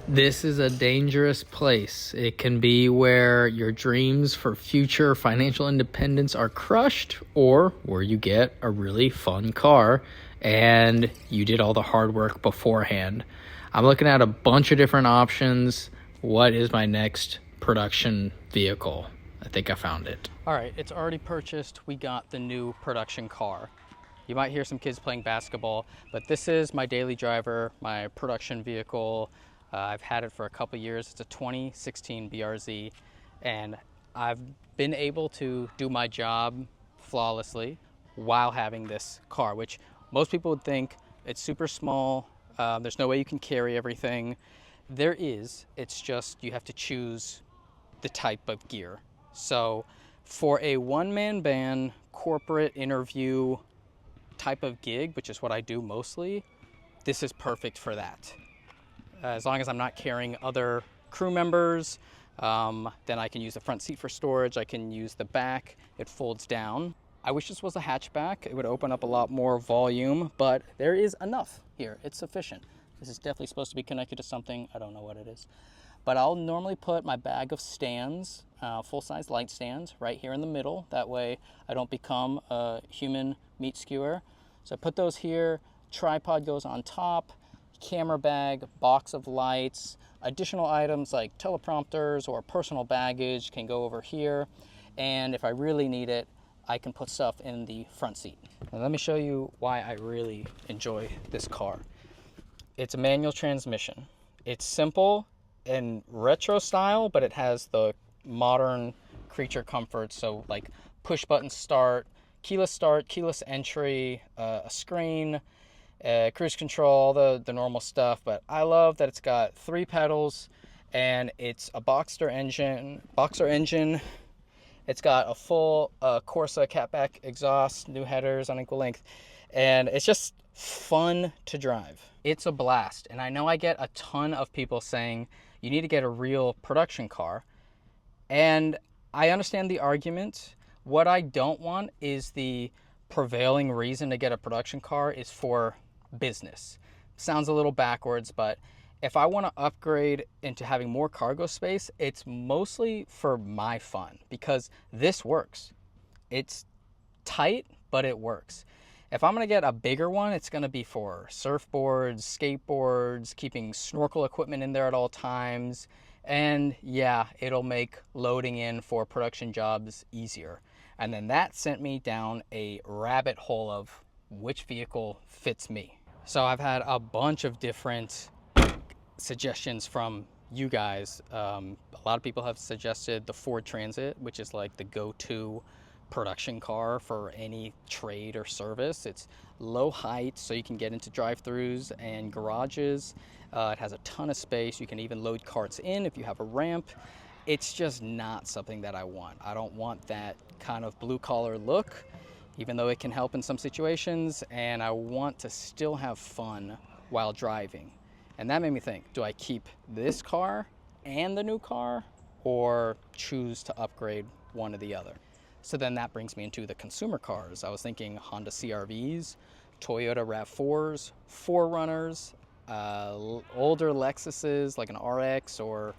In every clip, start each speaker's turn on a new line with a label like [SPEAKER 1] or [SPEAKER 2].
[SPEAKER 1] This is a dangerous place. It can be where your dreams for future financial independence are crushed, or where you get a really fun car and you did all the hard work beforehand. I'm looking at a bunch of different options. What is my next production vehicle? I think I found it. All right, it's already purchased. We got the new production car. You might hear some kids playing basketball, but this is my daily driver, my production vehicle. I've had it for a couple years. It's a 2016 BRZ, and I've been able to do my job flawlessly while having this car, which most people would think it's super small. There's no way you can carry everything. There is, it's just you have to choose the type of gear. So for a one-man band corporate interview type of gig, which is what I do mostly, this is perfect for that. As long as I'm not carrying other crew members, then I can use the front seat for storage. I can use the back. It folds down. I wish this was a hatchback. It would open up a lot more volume, but there is enough here. It's sufficient. This is definitely supposed to be connected to something. I don't know what it is. But I'll normally put my bag of stands, full-size light stands, right here in the middle. That way I don't become a human meat skewer. So I put those here. Tripod goes on top. Camera bag, box of lights, additional items like teleprompters or personal baggage can go over here. And if I really need it, I can put stuff in the front seat. Now let me show you why I really enjoy this car. It's a manual transmission. It's simple and retro style, but it has the modern creature comforts. So like push button start, keyless entry, a screen, cruise control, all the normal stuff. But I love that it's got 3 pedals and it's a Boxster engine. It's got a full Corsa catback exhaust, new headers, unequal length, and it's just fun to drive. It's a blast, and I know I get a ton of people saying you need to get a real production car, and I understand the argument. What I don't want is the prevailing reason to get a production car is for business. Sounds a little backwards, but if I want to upgrade into having more cargo space, it's mostly for my fun because this works. It's tight, but it works. If I'm going to get a bigger one, it's going to be for surfboards, skateboards, keeping snorkel equipment in there at all times. And yeah, it'll make loading in for production jobs easier. And then that sent me down a rabbit hole of which vehicle fits me. So I've had a bunch of different suggestions from you guys. A lot of people have suggested the Ford Transit, which is like the go-to production car for any trade or service. It's low height, so you can get into drive-throughs and garages. It has a ton of space. You can even load carts in if you have a ramp. It's just not something that I want. I don't want that kind of blue-collar look, even though it can help in some situations, and I want to still have fun while driving. And that made me think, do I keep this car and the new car, or choose to upgrade one or the other? So then that brings me into the consumer cars. I was thinking Honda CR-Vs, Toyota RAV4s, 4Runners, older Lexuses like an RX, or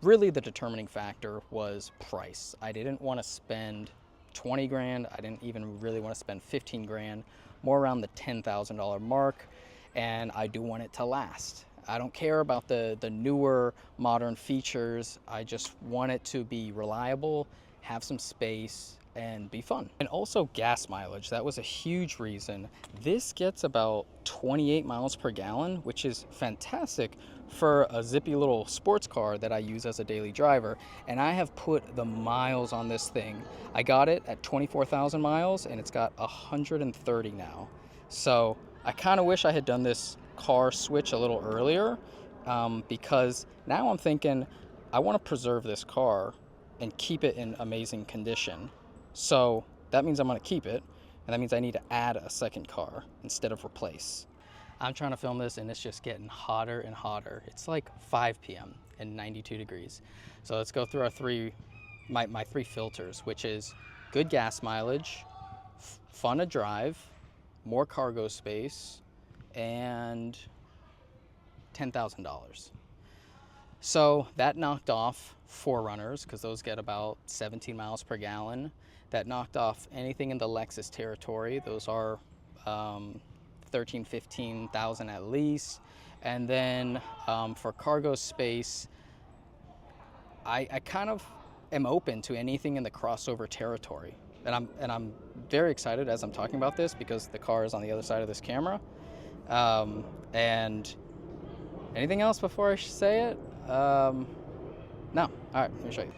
[SPEAKER 1] really the determining factor was price. I didn't want to spend 20 grand. I didn't even really want to spend 15 grand, more around the $10,000 mark. And I do want it to last. I don't care about the newer modern features. I just want it to be reliable, have some space, and be fun. And also gas mileage. That was a huge reason. This gets about 28 miles per gallon, which is fantastic for a zippy little sports car that I use as a daily driver. And I have put the miles on this thing. I got it at 24,000 miles and it's got 130 now. So I kind of wish I had done this car switch a little earlier, because now I'm thinking I want to preserve this car and keep it in amazing condition. So that means I'm going to keep it, and that means I need to add a second car instead of replace. I'm trying to film this and it's just getting hotter and hotter. It's like 5 p.m. and 92 degrees. So let's go through our my three filters, which is good gas mileage, fun to drive, more cargo space, and $10,000. So that knocked off 4Runners, because those get about 17 miles per gallon. That knocked off anything in the Lexus territory. Those are 13, 15,000 at least. And then for cargo space, I kind of am open to anything in the crossover territory. And I'm very excited as I'm talking about this, because the car is on the other side of this camera. And anything else before I say it? No. All right, let me show you.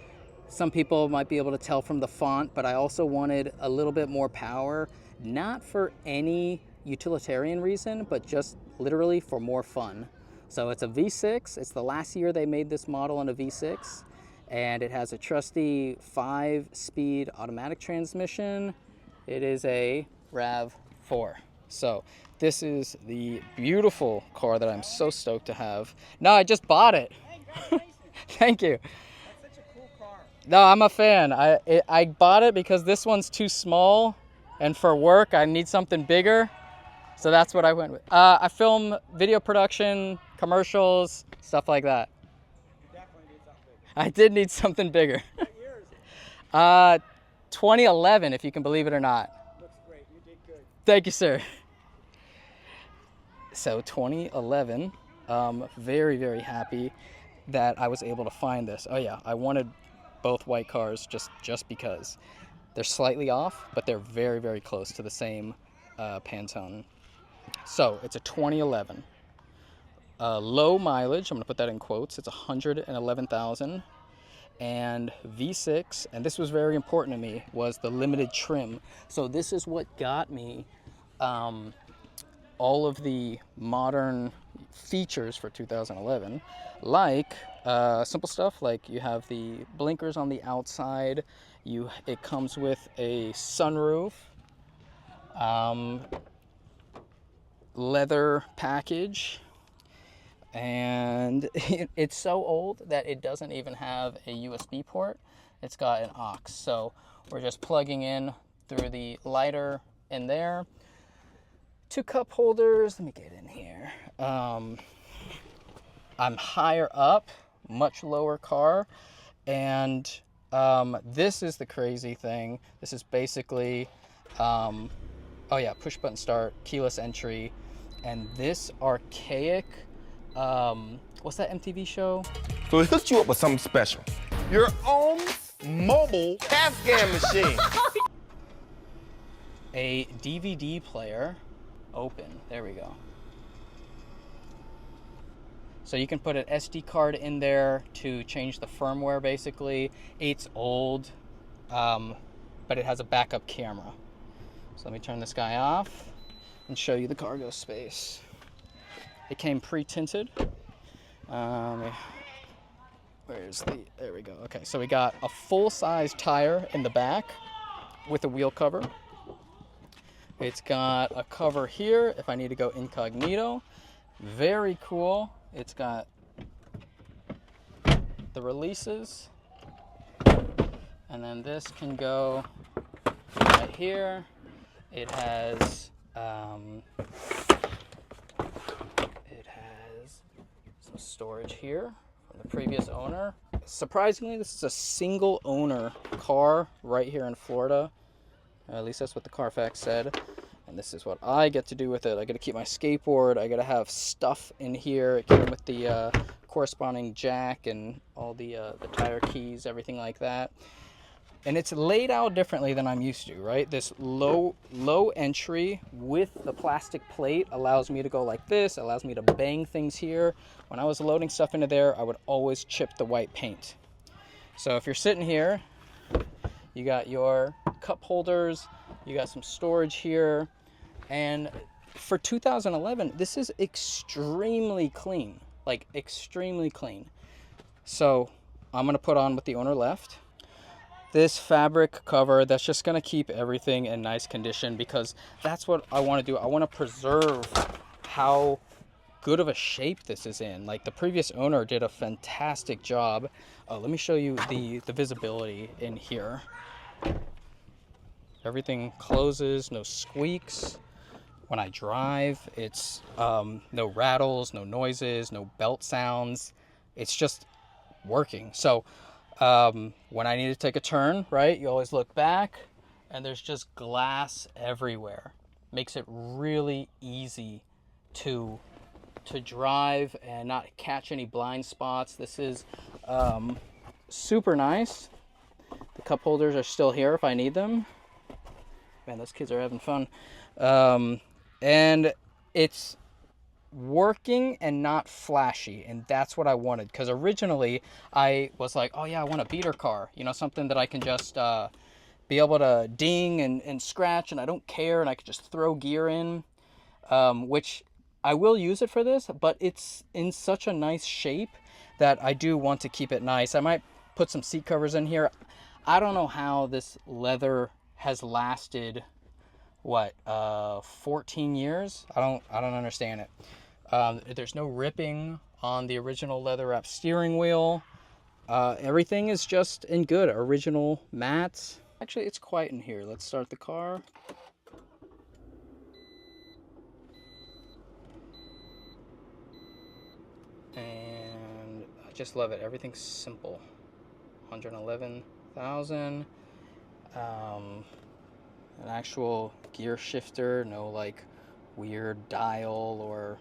[SPEAKER 1] Some people might be able to tell from the font, but I also wanted a little bit more power, not for any utilitarian reason, but just literally for more fun. So it's a V6. It's the last year they made this model in a V6, and it has a trusty 5-speed automatic transmission. It is a RAV4. So this is the beautiful car that I'm so stoked to have. No, I just bought it. Thank you.
[SPEAKER 2] That's such a cool car.
[SPEAKER 1] No, I'm a fan. I bought it because this one's too small, and for work I need something bigger. So that's what I went with. I film video production, commercials, stuff like that.
[SPEAKER 2] You definitely need something bigger.
[SPEAKER 1] I did need something bigger.
[SPEAKER 2] What year is it?
[SPEAKER 1] 2011, if you can believe it or not.
[SPEAKER 2] Looks great. You did good.
[SPEAKER 1] Thank you, sir. So 2011, very, very happy that I was able to find this. Oh yeah, I wanted both white cars just because. They're slightly off, but they're very, very close to the same Pantone. So it's a 2011. Low mileage, I'm gonna put that in quotes, it's 111,000. And V6, and this was very important to me, was the limited trim. So this is what got me all of the modern features for 2011, like simple stuff like you have the blinkers on the outside, it comes with a sunroof, leather package, and it's so old that it doesn't even have a USB port. It's got an aux, so we're just plugging in through the lighter in there. 2 cup holders. Let me get in here. I'm higher up, much lower car, and this is the crazy thing. This is basically, oh yeah, push button start, keyless entry, and this archaic, what's that MTV show?
[SPEAKER 3] So it hooks you up with something special. Your own mobile CAT scan machine.
[SPEAKER 1] A DVD player. Open. There we go. So you can put an SD card in there to change the firmware, basically. It's old, but it has a backup camera. So let me turn this guy off and show you the cargo space. It came pre-tinted. There we go. Okay, so we got a full-size tire in the back with a wheel cover. It's got a cover here if I need to go incognito. Very cool. It's got the releases. And then this can go right here. It has some storage here from the previous owner. Surprisingly, this is a single owner car right here in Florida. At least that's what the Carfax said. And this is what I get to do with it. I got to keep my skateboard. I got to have stuff in here. It came with the corresponding jack and all the tire keys, everything like that. And it's laid out differently than I'm used to, right? This low entry with the plastic plate allows me to go like this, allows me to bang things here. When I was loading stuff into there, I would always chip the white paint. So if you're sitting here, you got your cup holders, you got some storage here, and for 2011, this is extremely clean, like extremely clean. So I'm gonna put on with the owner left this fabric cover that's just gonna keep everything in nice condition, because that's what I want to do. I want to preserve how good of a shape this is in. Like the previous owner did a fantastic job. Let me show you the visibility in here. Everything closes, no squeaks. When I drive, it's no rattles, no noises, no belt sounds. It's just working. So when I need to take a turn, right, you always look back and there's just glass everywhere. Makes it really easy to drive and not catch any blind spots. This is super nice. The cup holders are still here if I need them. Man, those kids are having fun. And it's working and not flashy, and that's what I wanted, because originally I was like, oh yeah, I want a beater car, you know, something that I can just be able to ding and scratch, and I don't care, and I could just throw gear in, which I will use it for this, but it's in such a nice shape that I do want to keep it nice. I might put some seat covers in here. I don't know how this leather has lasted, what, 14 years? I don't understand it. There's no ripping on the original leather wrap steering wheel. Everything is just in good original mats. Actually, it's quiet in here. Let's start the car. And I just love it. Everything's simple. 111,000. An actual gear shifter, no like weird dial or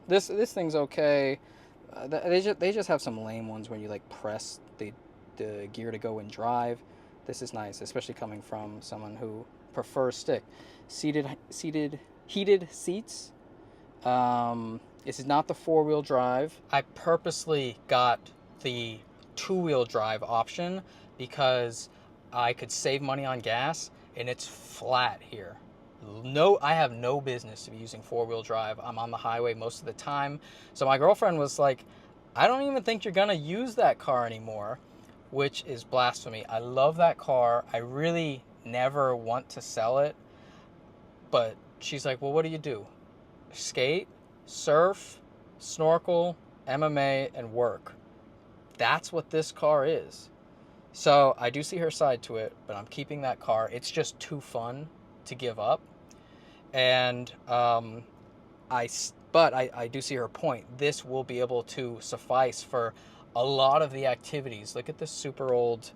[SPEAKER 1] this thing's okay. They just have some lame ones when you like press the gear to go and drive. This is nice, especially coming from someone who prefers stick. Heated seats. This is not the 4-wheel drive. I purposely got the 2-wheel drive option because I could save money on gas, and it's flat here. I have no business to be using 4-wheel drive. I'm on the highway most of the time. So my girlfriend was like, I don't even think you're gonna use that car anymore, which is blasphemy. I love that car. I really never want to sell it. But she's like, well, what do? Skate, surf, snorkel, MMA, and work. That's what this car is. So I do see her side to it, but I'm keeping that car. It's just too fun to give up. And I do see her point. This will be able to suffice for a lot of the activities. Look at this super old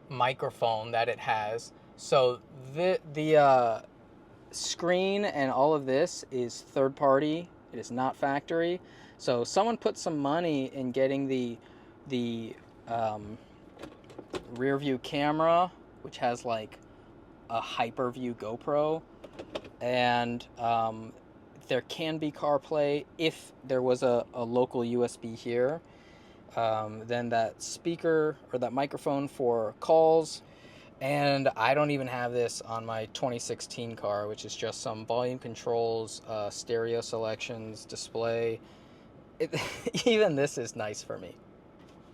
[SPEAKER 1] microphone that it has. So the screen and all of this is third party. It is not factory. So someone put some money in getting the rear view camera, which has like a hyper view GoPro, and there can be CarPlay if there was a local USB here. Then that speaker or that microphone for calls. And I don't even have this on my 2016 car, which is just some volume controls, stereo selections, display. Even this is nice for me.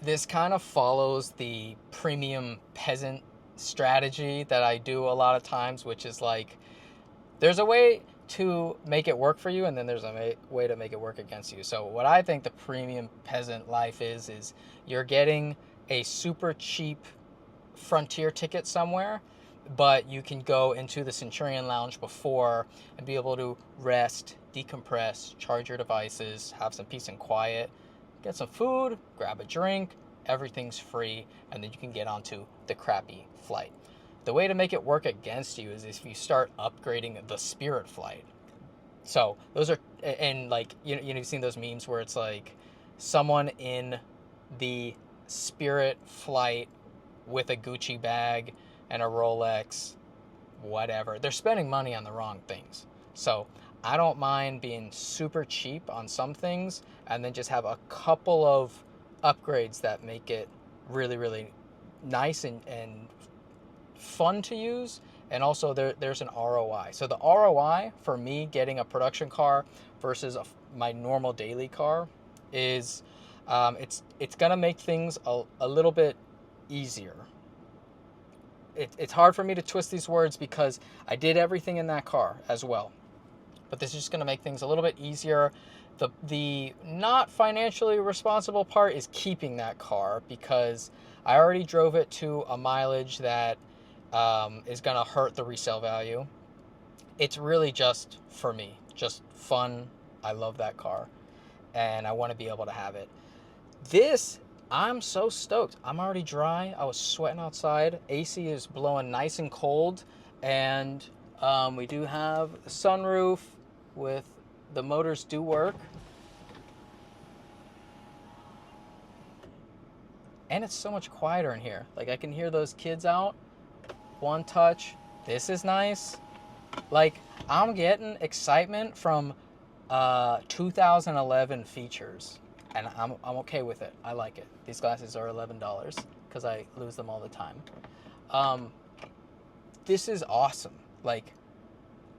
[SPEAKER 1] This kind of follows the premium peasant strategy that I do a lot of times, which is like, there's a way to make it work for you, and then there's a way to make it work against you. So what I think the premium peasant life is you're getting a super cheap Frontier ticket somewhere, but you can go into the Centurion Lounge before and be able to rest, decompress, charge your devices, have some peace and quiet, get some food, grab a drink, everything's free, and then you can get onto the crappy flight. The way to make it work against you is if you start upgrading the Spirit flight. So those are, and like, you've seen those memes where it's like someone in the Spirit flight with a Gucci bag and a Rolex, whatever. They're spending money on the wrong things. So I don't mind being super cheap on some things and then just have a couple of upgrades that make it really, really nice and fun to use. And also there's an ROI. So the ROI for me getting a production car versus my normal daily car is it's gonna make things a little bit easier. It's hard for me to twist these words because I did everything in that car as well. But this is just going to make things a little bit easier. The not financially responsible part is keeping that car because I already drove it to a mileage that is going to hurt the resale value. It's really just for me, just fun. I love that car and I want to be able to have it. This I'm so stoked. I'm already dry. I was sweating outside. AC is blowing nice and cold. And we do have a sunroof with the motors do work. And it's so much quieter in here. Like, I can hear those kids out. One touch. This is nice. Like, I'm getting excitement from 2011 features. And I'm okay with it. I like it. These glasses are $11 because I lose them all the time. This is awesome. Like,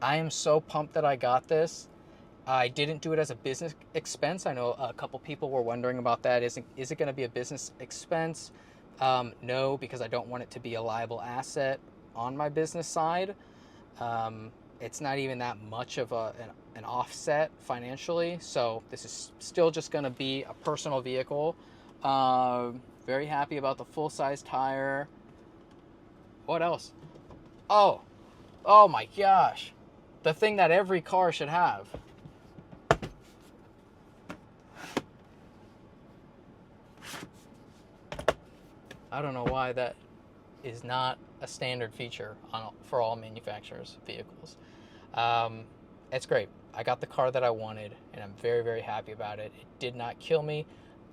[SPEAKER 1] I am so pumped that I got this. I didn't do it as a business expense. I know a couple people were wondering about that. Is it going to be a business expense? No, because I don't want it to be a liable asset on my business side. It's not even that much of an offset financially. So this is still just going to be a personal vehicle. Very happy about the full-size tire. What else? Oh my gosh. The thing that every car should have. I don't know why that is not a standard feature for all manufacturers' vehicles. It's great. I got the car that I wanted, and I'm very, very happy about it. It did not kill me.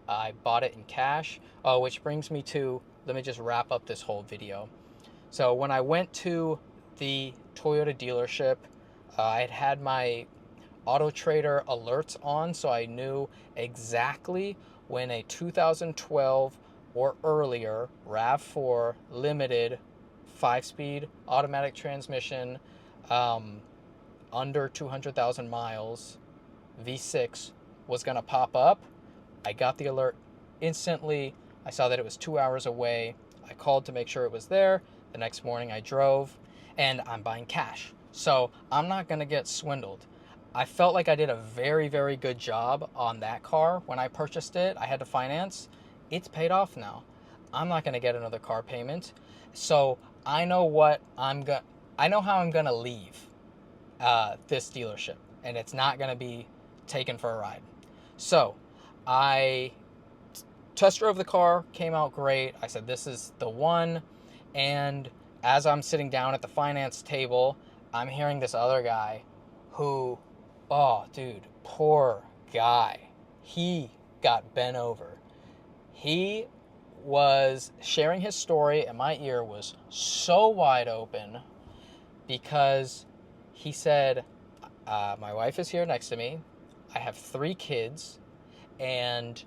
[SPEAKER 1] I bought it in cash. Oh, which brings me to, let me just wrap up this whole video. So when I went to the Toyota dealership, I had my Auto Trader alerts on, so I knew exactly when a 2012 or earlier RAV4 limited 5-speed automatic transmission, under 200,000 miles, V6 was gonna pop up. I got the alert instantly. I saw that it was 2 hours away. I called to make sure it was there. The next morning I drove, and I'm buying cash. So I'm not gonna get swindled. I felt like I did a very, very good job on that car when I purchased it. I had to finance. It's paid off now. I'm not gonna get another car payment. So I know I know how I'm gonna leave this dealership, and it's not gonna be taken for a ride. So I test drove the car, came out great. I said, this is the one. And as I'm sitting down at the finance table, I'm hearing this other guy who, oh dude, poor guy. He got bent over. He was sharing his story, and my ear was so wide open because he said, my wife is here next to me. I have 3 kids, and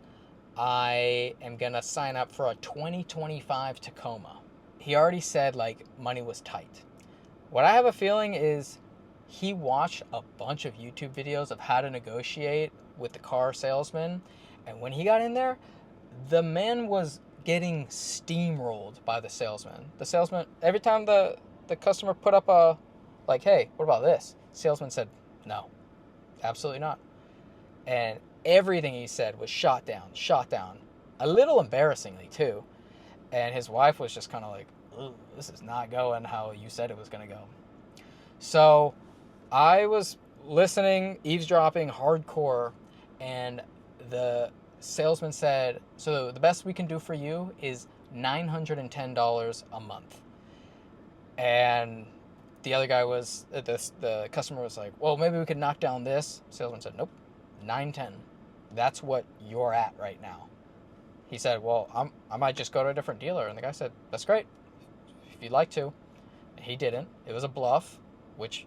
[SPEAKER 1] I am going to sign up for a 2025 Tacoma. He already said, like, money was tight. What I have a feeling is he watched a bunch of YouTube videos of how to negotiate with the car salesman, and when he got in there, the man was getting steamrolled by the salesman. The salesman, every time the customer put up a, like, hey, what about this? The salesman said, no, absolutely not. And everything he said was shot down. A little embarrassingly, too. And his wife was just kind of like, this is not going how you said it was going to go. So I was listening, eavesdropping hardcore, and the salesman said, so the best we can do for you is $910 a month. And the other guy was, the customer was like, well, maybe we could knock down this. Salesman said, nope, $910. That's what you're at right now. He said, well, I might just go to a different dealer. And the guy said, that's great, if you'd like to. And he didn't. It was a bluff, which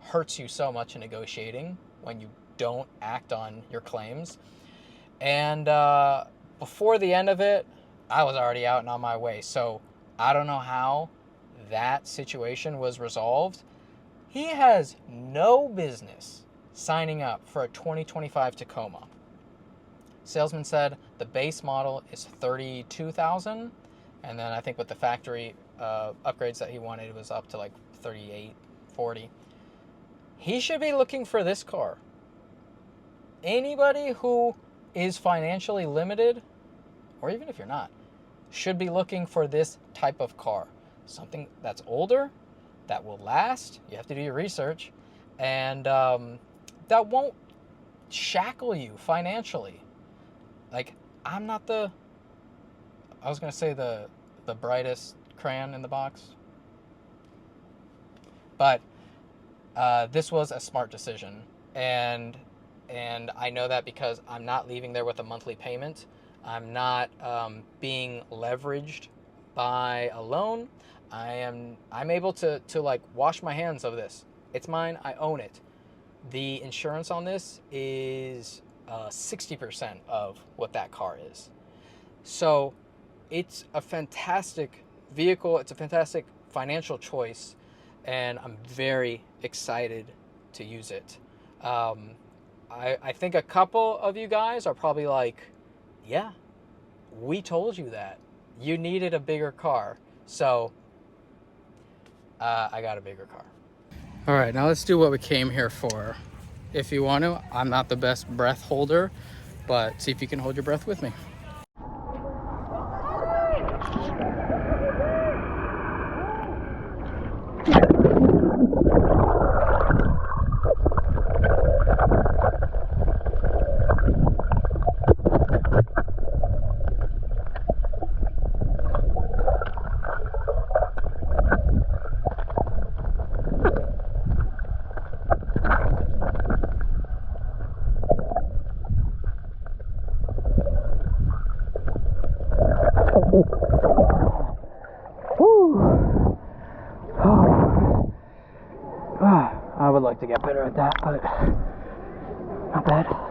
[SPEAKER 1] hurts you so much in negotiating when you don't act on your claims. And before the end of it, I was already out and on my way. So I don't know how that situation was resolved. He has no business signing up for a 2025 Tacoma. Salesman said the base model is $32,000, and then I think with the factory upgrades that he wanted, it was up to like $38,000, $40,000. He should be looking for this car. Anybody who is financially limited, or even if you're not, should be looking for this type of car. Something that's older, that will last. You have to do your research, and that won't shackle you financially. Like, I'm not the I was gonna say the brightest crayon in the box, but this was a smart decision, and I know that because I'm not leaving there with a monthly payment. I'm not being leveraged by a loan. I'm able to like wash my hands of this. It's mine. I own it. The insurance on this is 60% of what that car is. So it's a fantastic vehicle. It's a fantastic financial choice, and I'm very excited to use it. I think a couple of you guys are probably like, yeah, we told you that. You needed a bigger car. So I got a bigger car. All right, now let's do what we came here for. If you want to, I'm not the best breath holder, but see if you can hold your breath with me. I would like to get better at that, but not bad.